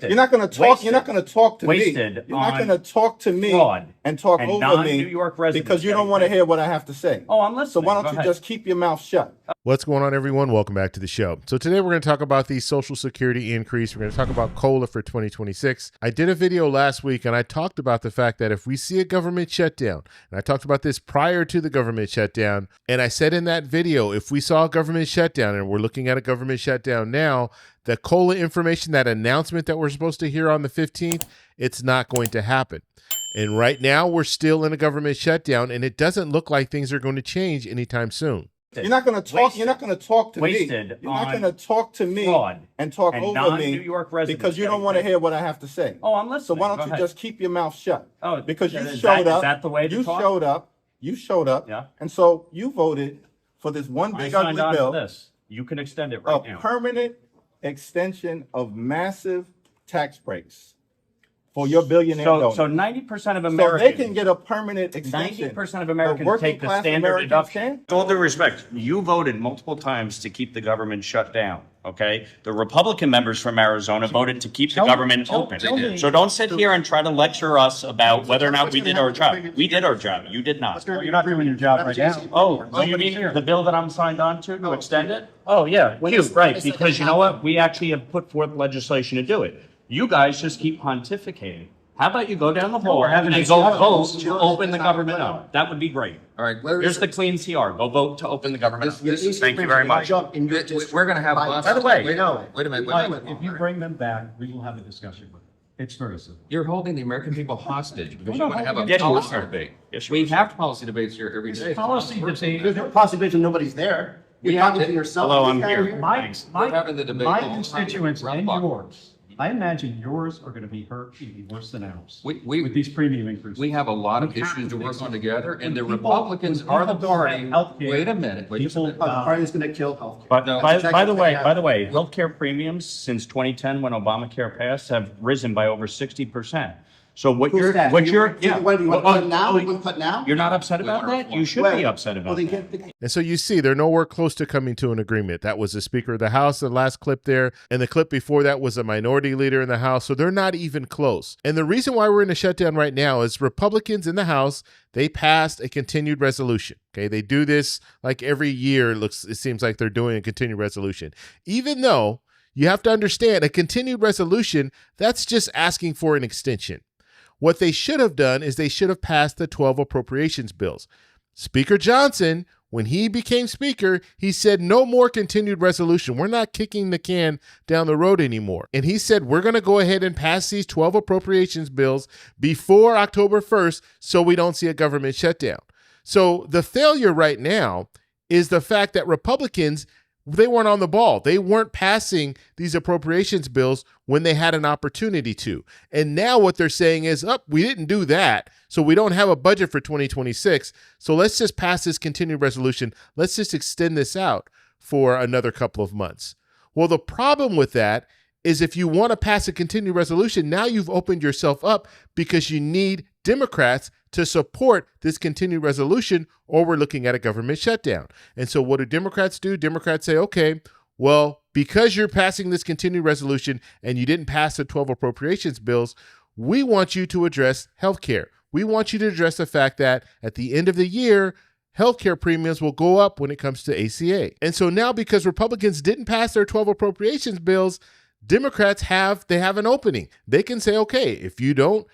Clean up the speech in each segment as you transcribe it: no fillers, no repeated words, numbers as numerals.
You're not going to talk. You're not going to talk to me. You're not going to talk to me and talk over me because you don't want to hear what I have to say. Oh, I'm listening. So why don't you just keep your mouth shut? What's going on, everyone? Welcome back to the show. So today we're going to talk about the Social Security increase. We're going to talk about COLA for 2026. I did a video last week and I talked about the fact that if we see a government shutdown, and I talked about this prior to the government shutdown, and I said in that video, if we saw a government shutdown, and we're looking at a government shutdown now, the COLA information, that announcement that we're supposed to hear on the 15th, it's not going to happen. And right now we're still in a government shutdown and it doesn't look like things are going to change anytime soon. You're not going to talk. You're not going to talk to me. You're not going to talk to me and talk over me because you don't want to hear what I have to say. Oh, I'm listening. So why don't you just keep your mouth shut? Oh, because you showed up. Is that the way to talk? You showed up. Yeah. And so you voted for this one big ugly bill. This. You can extend it right now. A permanent extension of massive tax breaks for your billionaire donors. So 90% of Americans. So they can get a permanent extension. 90% of Americans take the standard deduction. With all due respect, you voted multiple times to keep the government shut down, okay? The Republican members from Arizona voted to keep the government open. So don't sit here and try to lecture us about whether or not we did our job. We did our job. You did not. You're not doing your job right now. Oh, you mean the bill that I'm signed on to extend it? Oh, yeah, right, because you know what? We actually have put forth legislation to do it. You guys just keep pontificating. How about you go down the hall and go vote to open the government up? That would be great. All right. Here's the clean CR. Go vote to open the government up. Thank you very much. We're going to have lots. By the way, wait a minute. If you bring them back, we will have a discussion with them. It's very simple. You're holding the American people hostage because you're going to have a Yes, you policy are. debate. Yes, you We are. have policy debates here every day. Policy debate. There's no possibility nobody's there. We You're have talking to- to yourself. Hello, I'm here. We're having the debate all the time. Constituents Round and clock. yours, I imagine yours are going to be hurt even worse than ours. With We these premium increases. we have a lot of issues to work on together, and the Republicans are the party. Wait a minute. People, The party's going to kill healthcare. But No, by that's the way, exactly healthcare premiums since 2010, when Obamacare passed, have risen by over 60%. So what Who's that? what You you're, want to cut now? You want to cut now? you're not upset about that? You should be upset about that. And so you see, they're nowhere close to coming to an agreement. That was the Speaker of the House, the last clip there. And the clip before that was a minority leader in the House. So they're not even close. And the reason why we're in a shutdown right now is Republicans in the House, they passed a continued resolution. Okay, they do this like every year. It seems like they're doing a continued resolution. Even though you have to understand a continued resolution, that's just asking for an extension. What they should have done is they should have passed the 12 appropriations bills. Speaker Johnson, when he became speaker, he said no more continued resolution. We're not kicking the can down the road anymore. And he said we're going to go ahead and pass these 12 appropriations bills before October 1st so we don't see a government shutdown. So the failure right now is the fact that Republicans, they weren't on the ball. They weren't passing these appropriations bills when they had an opportunity to. And now what they're saying is, we didn't do that, so we don't have a budget for 2026. So let's just pass this continued resolution. Let's just extend this out for another couple of months. Well, the problem with that is if you want to pass a continued resolution, now you've opened yourself up because you need Democrats to support this continued resolution, or we're looking at a government shutdown. And so what do? Democrats say, okay, well, because you're passing this continued resolution and you didn't pass the 12 appropriations bills, we want you to address healthcare. We want you to address the fact that at the end of the year, healthcare premiums will go up when it comes to ACA. And so now because Republicans didn't pass their 12 appropriations bills, Democrats have an opening. They can say, okay, if you don't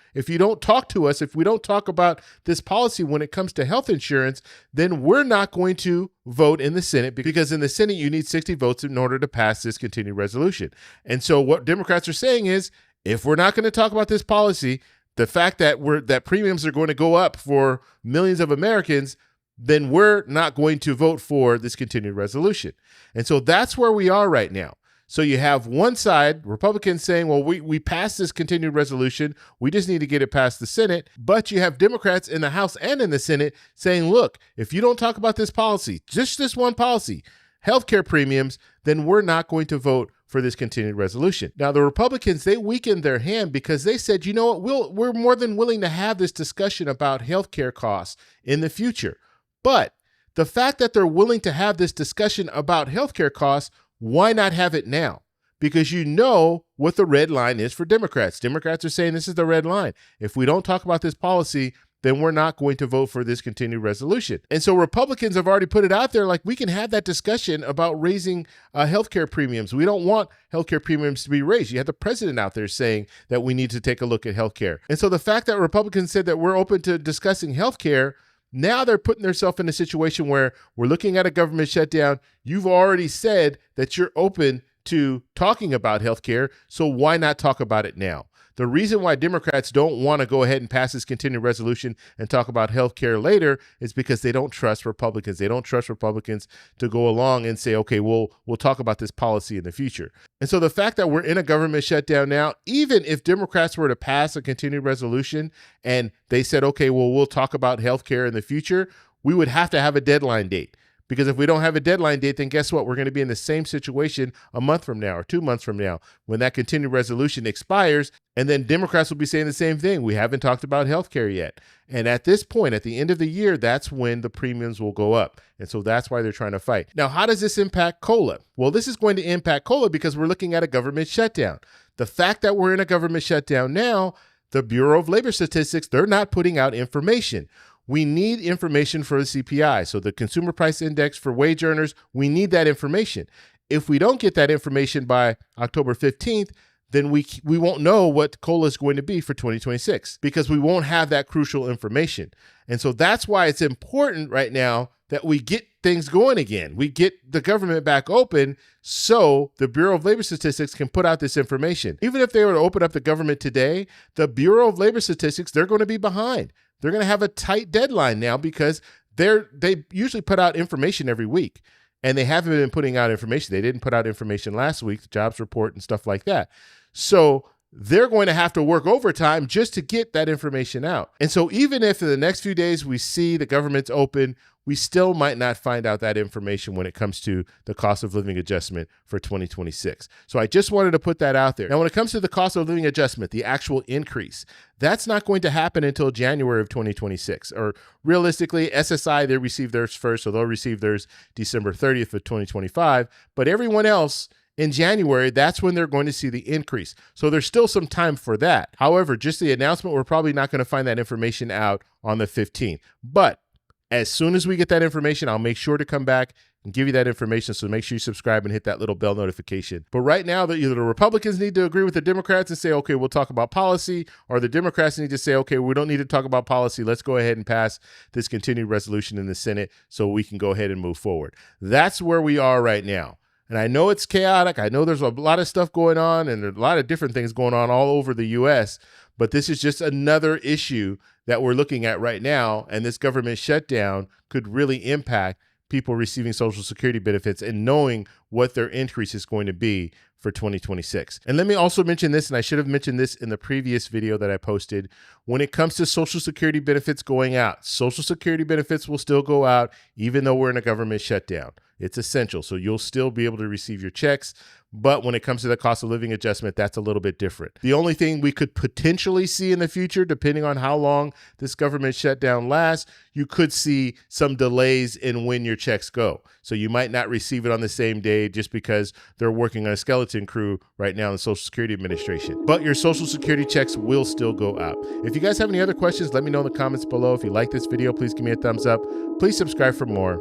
talk to us, if we don't talk about this policy when it comes to health insurance, then we're not going to vote in the Senate, because in the Senate you need 60 votes in order to pass this continued resolution. And so what Democrats are saying is, if we're not going to talk about this policy, the fact that premiums are going to go up for millions of Americans, then we're not going to vote for this continued resolution. And so that's where we are right now. So you have one side, Republicans saying, well, we passed this continued resolution. We just need to get it past the Senate. But you have Democrats in the House and in the Senate saying, look, if you don't talk about this policy, just this one policy, healthcare premiums, then we're not going to vote for this continued resolution. Now, the Republicans, they weakened their hand because they said, you know what, we're more than willing to have this discussion about healthcare costs in the future. But the fact that they're willing to have this discussion about healthcare costs, why not have it now? Because you know what the red line is for Democrats. Democrats are saying this is the red line. If we don't talk about this policy, then we're not going to vote for this continued resolution. And so Republicans have already put it out there, like, we can have that discussion about raising healthcare premiums. We don't want healthcare premiums to be raised. You have the president out there saying that we need to take a look at healthcare. And so the fact that Republicans said that we're open to discussing healthcare, now they're putting themselves in a situation where we're looking at a government shutdown. You've already said that you're open to talking about healthcare, so why not talk about it now? The reason why Democrats don't want to go ahead and pass this continued resolution and talk about health care later is because they don't trust Republicans. They don't trust Republicans to go along and say, okay, we'll talk about this policy in the future. And so the fact that we're in a government shutdown now, even if Democrats were to pass a continued resolution and they said, okay, well, we'll talk about health care in the future, we would have to have a deadline date. Because if we don't have a deadline date, then guess what? We're going to be in the same situation a month from now or 2 months from now when that continued resolution expires. And then Democrats will be saying the same thing. We haven't talked about health care yet. And at this point, at the end of the year, that's when the premiums will go up. And so that's why they're trying to fight. Now, how does this impact COLA? Well, this is going to impact COLA because we're looking at a government shutdown. The fact that we're in a government shutdown now, the Bureau of Labor Statistics, they're not putting out information. We need information for the CPI. So the Consumer Price Index for wage earners, we need that information. If we don't get that information by October 15th, then we won't know what COLA is going to be for 2026 because we won't have that crucial information. And so that's why it's important right now that we get things going again. We get the government back open so the Bureau of Labor Statistics can put out this information. Even if they were to open up the government today, the Bureau of Labor Statistics, they're going to be behind. They're going to have a tight deadline now because they usually put out information every week, and they haven't been putting out information. They didn't put out information last week, the jobs report and stuff like that. So they're going to have to work overtime just to get that information out. And so even if in the next few days we see the government's open, we still might not find out that information when it comes to the cost of living adjustment for 2026. So I just wanted to put that out there. Now, when it comes to the cost of living adjustment, the actual increase, that's not going to happen until January of 2026. Or realistically, SSI, they receive theirs first, so they'll receive theirs December 30th of 2025. But everyone else, in January, that's when they're going to see the increase. So there's still some time for that. However, just the announcement, we're probably not going to find that information out on the 15th. But as soon as we get that information, I'll make sure to come back and give you that information. So make sure you subscribe and hit that little bell notification. But right now, either the Republicans need to agree with the Democrats and say, okay, we'll talk about policy, or the Democrats need to say, okay, we don't need to talk about policy. Let's go ahead and pass this continued resolution in the Senate so we can go ahead and move forward. That's where we are right now. And I know it's chaotic. I know there's a lot of stuff going on and there's a lot of different things going on all over the U.S., but this is just another issue that we're looking at right now. And this government shutdown could really impact people receiving Social Security benefits and knowing what their increase is going to be for 2026. And let me also mention this, and I should have mentioned this in the previous video that I posted. When it comes to Social Security benefits going out, Social Security benefits will still go out even though we're in a government shutdown. It's essential. So you'll still be able to receive your checks. But when it comes to the cost of living adjustment, that's a little bit different. The only thing we could potentially see in the future, depending on how long this government shutdown lasts, you could see some delays in when your checks go. So you might not receive it on the same day just because they're working on a skeleton crew right now in the Social Security Administration. But your Social Security checks will still go out. If you guys have any other questions, let me know in the comments below. If you like this video, please give me a thumbs up. Please subscribe for more,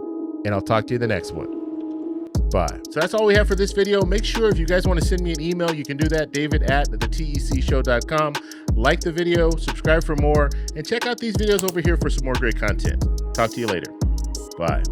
and I'll talk to you in the next one. Bye. So that's all we have for this video. Make sure if you guys want to send me an email, you can do that, david@thetecshow.com. Like the video, subscribe for more, and check out these videos over here for some more great content. Talk to you later. Bye.